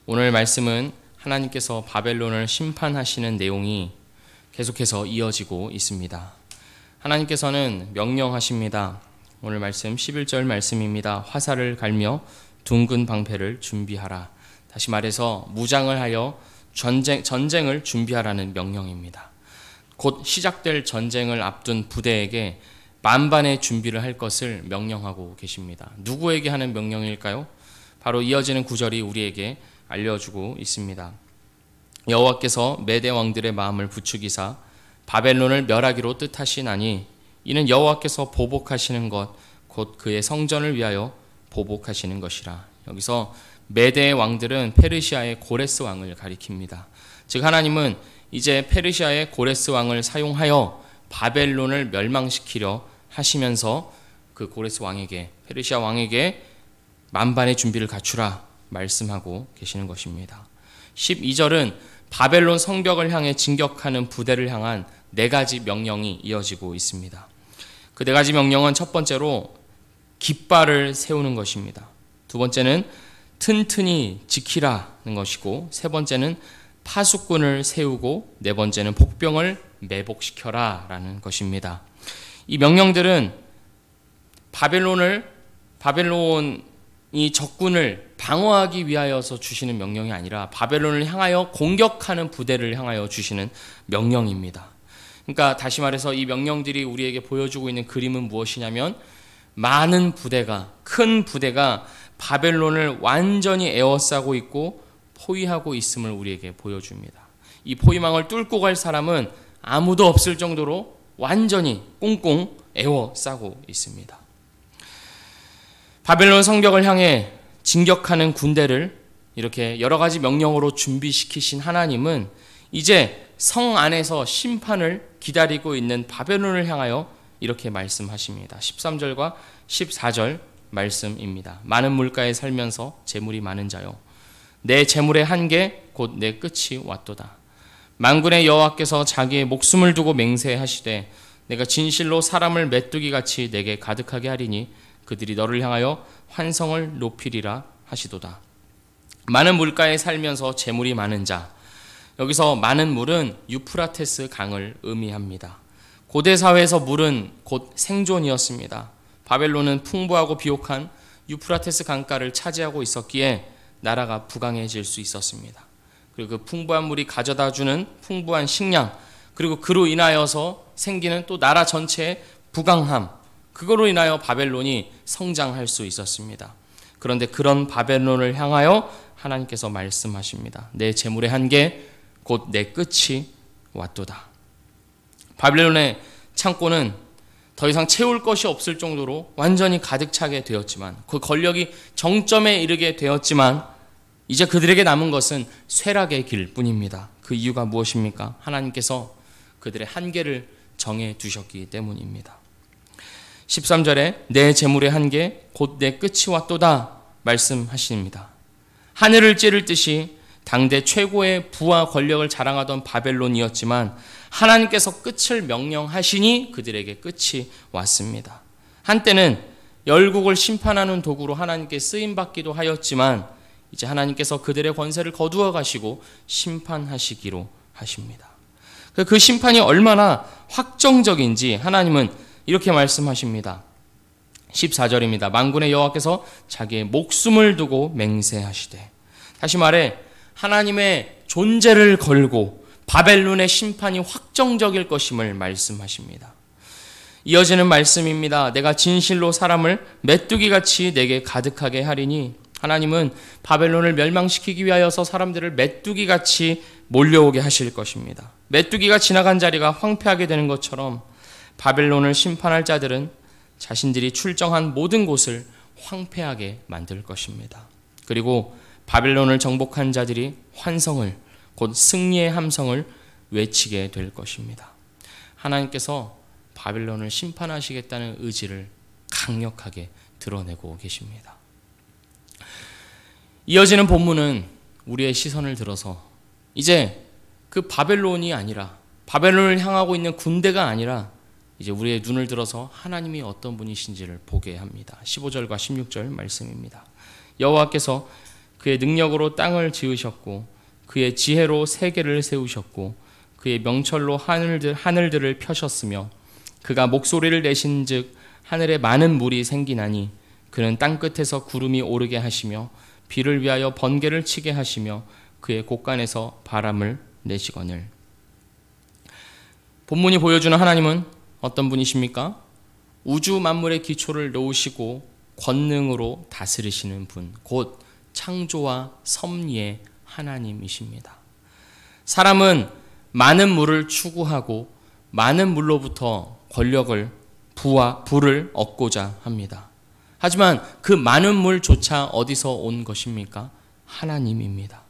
오늘 말씀은 하나님께서 바벨론을 심판하시는 내용이 계속해서 이어지고 있습니다. 하나님께서는 명령하십니다. 오늘 말씀 11절 말씀입니다. 화살을 갈며 둥근 방패를 준비하라. 다시 말해서 무장을 하여 전쟁을 준비하라는 명령입니다. 곧 시작될 전쟁을 앞둔 부대에게 만반의 준비를 할 것을 명령하고 계십니다. 누구에게 하는 명령일까요? 바로 이어지는 구절이 우리에게 알려주고 있습니다. 여호와께서 메대 왕들의 마음을 부추기사 바벨론을 멸하기로 뜻하시나니 이는 여호와께서 보복하시는 것 곧 그의 성전을 위하여 보복하시는 것이라. 여기서 메대의 왕들은 페르시아의 고레스 왕을 가리킵니다. 즉 하나님은 이제 페르시아의 고레스 왕을 사용하여 바벨론을 멸망시키려 하시면서 그 고레스 왕에게, 페르시아 왕에게 만반의 준비를 갖추라 말씀하고 계시는 것입니다. 12절은 바벨론 성벽을 향해 진격하는 부대를 향한 4가지 명령이 이어지고 있습니다. 그 4가지 명령은 첫 번째로 깃발을 세우는 것입니다. 두 번째는 튼튼히 지키라는 것이고, 세 번째는 파수꾼을 세우고, 네 번째는 복병을 매복시켜라 라는 것입니다. 이 명령들은 바벨론이 적군을 방어하기 위하여서 주시는 명령이 아니라 바벨론을 향하여 공격하는 부대를 향하여 주시는 명령입니다. 그러니까 다시 말해서 이 명령들이 우리에게 보여주고 있는 그림은 무엇이냐면, 많은 부대가, 큰 부대가 바벨론을 완전히 에워싸고 있고 포위하고 있음을 우리에게 보여줍니다. 이 포위망을 뚫고 갈 사람은 아무도 없을 정도로 완전히 꽁꽁 에워싸고 있습니다. 바벨론 성벽을 향해 진격하는 군대를 이렇게 여러 가지 명령으로 준비시키신 하나님은 이제 성 안에서 심판을 기다리고 있는 바벨론을 향하여 이렇게 말씀하십니다. 13절과 14절 말씀입니다. 많은 물가에 살면서 재물이 많은 자요, 내 재물의 한계 곧 내 끝이 왔도다. 만군의 여호와께서 자기의 목숨을 두고 맹세하시되 내가 진실로 사람을 메뚜기같이 내게 가득하게 하리니 그들이 너를 향하여 환성을 높이리라 하시도다. 많은 물가에 살면서 재물이 많은 자, 여기서 많은 물은 유프라테스 강을 의미합니다. 고대 사회에서 물은 곧 생존이었습니다. 바벨론은 풍부하고 비옥한 유프라테스 강가를 차지하고 있었기에 나라가 부강해질 수 있었습니다. 그리고 그 풍부한 물이 가져다주는 풍부한 식량, 그리고 그로 인하여서 생기는 또 나라 전체의 부강함, 그거로 인하여 바벨론이 성장할 수 있었습니다. 그런데 그런 바벨론을 향하여 하나님께서 말씀하십니다. 내 재물의 한계 곧 내 끝이 왔도다. 바벨론의 창고는 더 이상 채울 것이 없을 정도로 완전히 가득 차게 되었지만, 그 권력이 정점에 이르게 되었지만 이제 그들에게 남은 것은 쇠락의 길뿐입니다. 그 이유가 무엇입니까? 하나님께서 그들의 한계를 정해 두셨기 때문입니다. 13절에 내 재물의 한계 곧 내 끝이 왔도다 말씀하십니다. 하늘을 찌를 듯이 당대 최고의 부와 권력을 자랑하던 바벨론이었지만 하나님께서 끝을 명령하시니 그들에게 끝이 왔습니다. 한때는 열국을 심판하는 도구로 하나님께 쓰임받기도 하였지만 이제 하나님께서 그들의 권세를 거두어 가시고 심판하시기로 하십니다. 그 심판이 얼마나 확정적인지 하나님은 이렇게 말씀하십니다. 14절입니다. 만군의 여호와께서 자기의 목숨을 두고 맹세하시되, 다시 말해 하나님의 존재를 걸고 바벨론의 심판이 확정적일 것임을 말씀하십니다. 이어지는 말씀입니다. 내가 진실로 사람을 메뚜기같이 내게 가득하게 하리니, 하나님은 바벨론을 멸망시키기 위하여서 사람들을 메뚜기같이 몰려오게 하실 것입니다. 메뚜기가 지나간 자리가 황폐하게 되는 것처럼 바벨론을 심판할 자들은 자신들이 출정한 모든 곳을 황폐하게 만들 것입니다. 그리고 바벨론을 정복한 자들이 환성을, 곧 승리의 함성을 외치게 될 것입니다. 하나님께서 바벨론을 심판하시겠다는 의지를 강력하게 드러내고 계십니다. 이어지는 본문은 우리의 시선을 들어서 이제 그 바벨론이 아니라, 바벨론을 향하고 있는 군대가 아니라 이제 우리의 눈을 들어서 하나님이 어떤 분이신지를 보게 합니다. 15절과 16절 말씀입니다. 여호와께서 그의 능력으로 땅을 지으셨고 그의 지혜로 세계를 세우셨고 그의 명철로 하늘들을 펴셨으며 그가 목소리를 내신즉 하늘에 많은 물이 생기나니 그는 땅끝에서 구름이 오르게 하시며 비를 위하여 번개를 치게 하시며 그의 곳간에서 바람을 내시거늘. 본문이 보여주는 하나님은 어떤 분이십니까? 우주 만물의 기초를 놓으시고 권능으로 다스리시는 분, 곧 창조와 섭리의 하나님이십니다. 사람은 많은 물을 추구하고 많은 물로부터 권력을, 부를 얻고자 합니다. 하지만 그 많은 물조차 어디서 온 것입니까? 하나님입니다.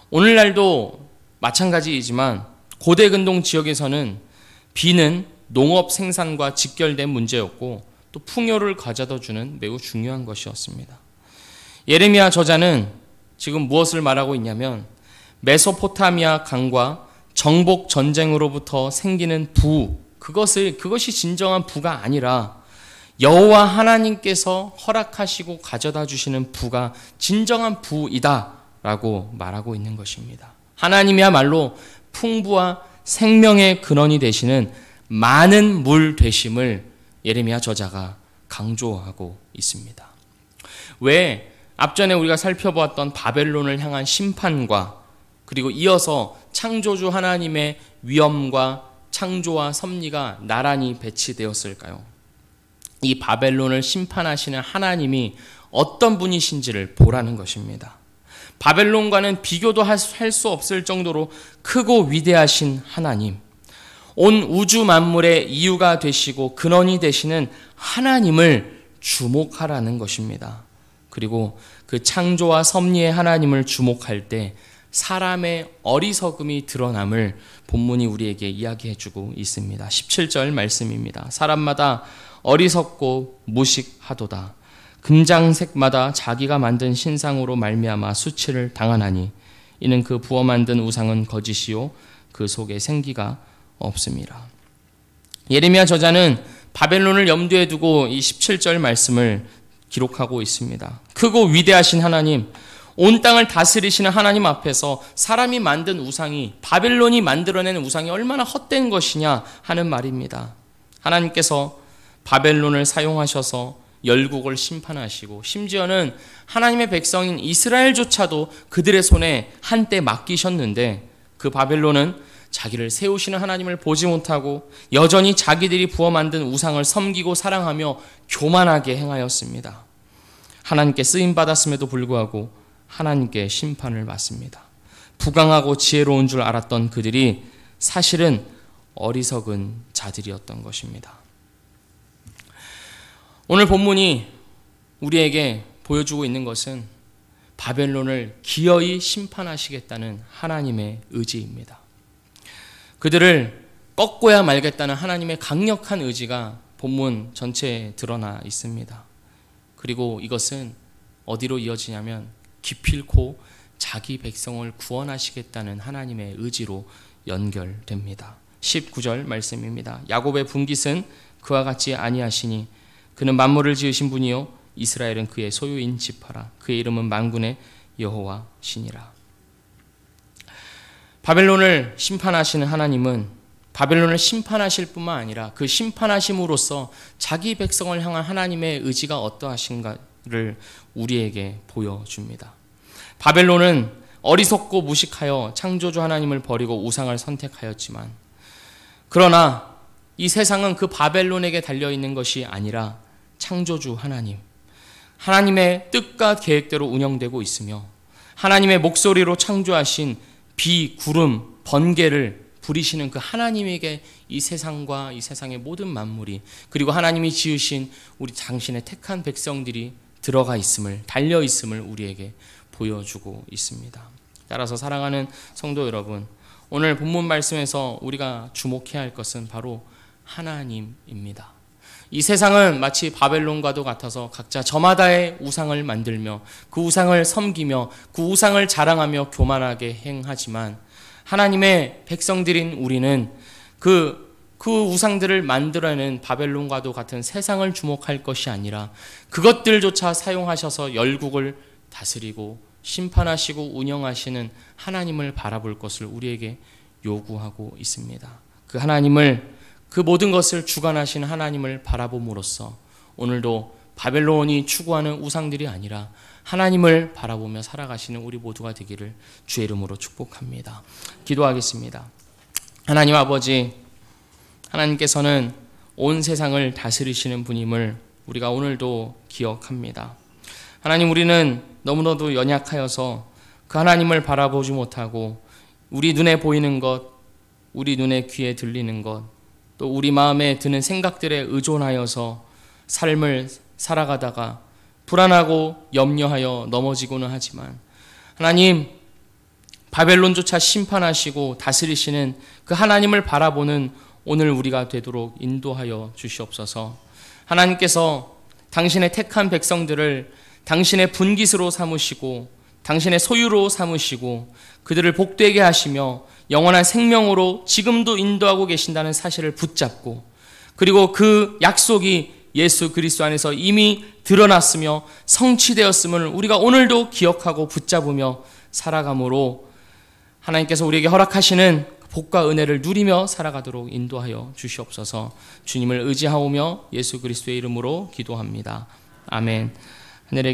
오늘날도 마찬가지이지만 고대 근동 지역에서는 비는 농업 생산과 직결된 문제였고 또 풍요를 가져다 주는 매우 중요한 것이었습니다. 예레미야 저자는 지금 무엇을 말하고 있냐면 메소포타미아 강과 정복 전쟁으로부터 생기는 그것이 진정한 부가 아니라 여호와 하나님께서 허락하시고 가져다 주시는 부가 진정한 부이다라고 말하고 있는 것입니다. 하나님이야말로 풍부와 생명의 근원이 되시는 많은 물 되심을 예레미야 저자가 강조하고 있습니다. 왜 앞전에 우리가 살펴보았던 바벨론을 향한 심판과 그리고 이어서 창조주 하나님의 위엄과 창조와 섭리가 나란히 배치되었을까요? 이 바벨론을 심판하시는 하나님이 어떤 분이신지를 보라는 것입니다. 바벨론과는 비교도 할 수 없을 정도로 크고 위대하신 하나님, 온 우주 만물의 이유가 되시고 근원이 되시는 하나님을 주목하라는 것입니다. 그리고 그 창조와 섭리의 하나님을 주목할 때 사람의 어리석음이 드러남을 본문이 우리에게 이야기해주고 있습니다. 17절 말씀입니다. 사람마다 어리석고 무식하도다. 금장색마다 자기가 만든 신상으로 말미암아 수치를 당하나니 이는 그 부어 만든 우상은 거짓이요 그 속에 생기가 없습니다. 예레미야 저자는 바벨론을 염두에 두고 이 17절 말씀을 기록하고 있습니다. 크고 위대하신 하나님, 온 땅을 다스리시는 하나님 앞에서 사람이 만든 우상이, 바벨론이 만들어낸 우상이 얼마나 헛된 것이냐 하는 말입니다. 하나님께서 바벨론을 사용하셔서 열국을 심판하시고 심지어는 하나님의 백성인 이스라엘조차도 그들의 손에 한때 맡기셨는데 그 바벨론은 자기를 세우시는 하나님을 보지 못하고 여전히 자기들이 부어 만든 우상을 섬기고 사랑하며 교만하게 행하였습니다. 하나님께 쓰임받았음에도 불구하고 하나님께 심판을 받습니다. 부강하고 지혜로운 줄 알았던 그들이 사실은 어리석은 자들이었던 것입니다. 오늘 본문이 우리에게 보여주고 있는 것은 바벨론을 기어이 심판하시겠다는 하나님의 의지입니다. 그들을 꺾고야 말겠다는 하나님의 강력한 의지가 본문 전체에 드러나 있습니다. 그리고 이것은 어디로 이어지냐면 기필코 자기 백성을 구원하시겠다는 하나님의 의지로 연결됩니다. 19절 말씀입니다. 야곱의 분깃은 그와 같이 아니하시니 그는 만물을 지으신 분이요 이스라엘은 그의 소유인 지파라. 그의 이름은 만군의 여호와시니라. 바벨론을 심판하시는 하나님은 바벨론을 심판하실 뿐만 아니라 그 심판하심으로써 자기 백성을 향한 하나님의 의지가 어떠하신가를 우리에게 보여줍니다. 바벨론은 어리석고 무식하여 창조주 하나님을 버리고 우상을 선택하였지만 그러나 이 세상은 그 바벨론에게 달려있는 것이 아니라 창조주 하나님, 하나님의 뜻과 계획대로 운영되고 있으며 하나님의 목소리로 창조하신 비, 구름, 번개를 부리시는 그 하나님에게 이 세상과 이 세상의 모든 만물이 그리고 하나님이 지으신 우리 당신의 택한 백성들이 들어가 있음을, 달려 있음을 우리에게 보여주고 있습니다. 따라서 사랑하는 성도 여러분, 오늘 본문 말씀에서 우리가 주목해야 할 것은 바로 하나님입니다. 이 세상은 마치 바벨론과도 같아서 각자 저마다의 우상을 만들며 그 우상을 섬기며 그 우상을 자랑하며 교만하게 행하지만 하나님의 백성들인 우리는 그 우상들을 만들어내는 바벨론과도 같은 세상을 주목할 것이 아니라 그것들조차 사용하셔서 열국을 다스리고 심판하시고 운영하시는 하나님을 바라볼 것을 우리에게 요구하고 있습니다. 그 하나님을, 그 모든 것을 주관하시는 하나님을 바라봄으로써 오늘도 바벨론이 추구하는 우상들이 아니라 하나님을 바라보며 살아가시는 우리 모두가 되기를 주의 이름으로 축복합니다. 기도하겠습니다. 하나님 아버지, 하나님께서는 온 세상을 다스리시는 분임을 우리가 오늘도 기억합니다. 하나님, 우리는 너무나도 연약하여서 그 하나님을 바라보지 못하고 우리 눈에 보이는 것, 우리 눈에 귀에 들리는 것, 또 우리 마음에 드는 생각들에 의존하여서 삶을 살아가다가 불안하고 염려하여 넘어지고는 하지만, 하나님, 바벨론조차 심판하시고 다스리시는 그 하나님을 바라보는 오늘 우리가 되도록 인도하여 주시옵소서. 하나님께서 당신의 택한 백성들을 당신의 분깃으로 삼으시고 당신의 소유로 삼으시고 그들을 복되게 하시며 영원한 생명으로 지금도 인도하고 계신다는 사실을 붙잡고, 그리고 그 약속이 예수 그리스도 안에서 이미 드러났으며 성취되었음을 우리가 오늘도 기억하고 붙잡으며 살아감으로 하나님께서 우리에게 허락하시는 복과 은혜를 누리며 살아가도록 인도하여 주시옵소서. 주님을 의지하오며 예수 그리스도의 이름으로 기도합니다. 아멘. 하늘의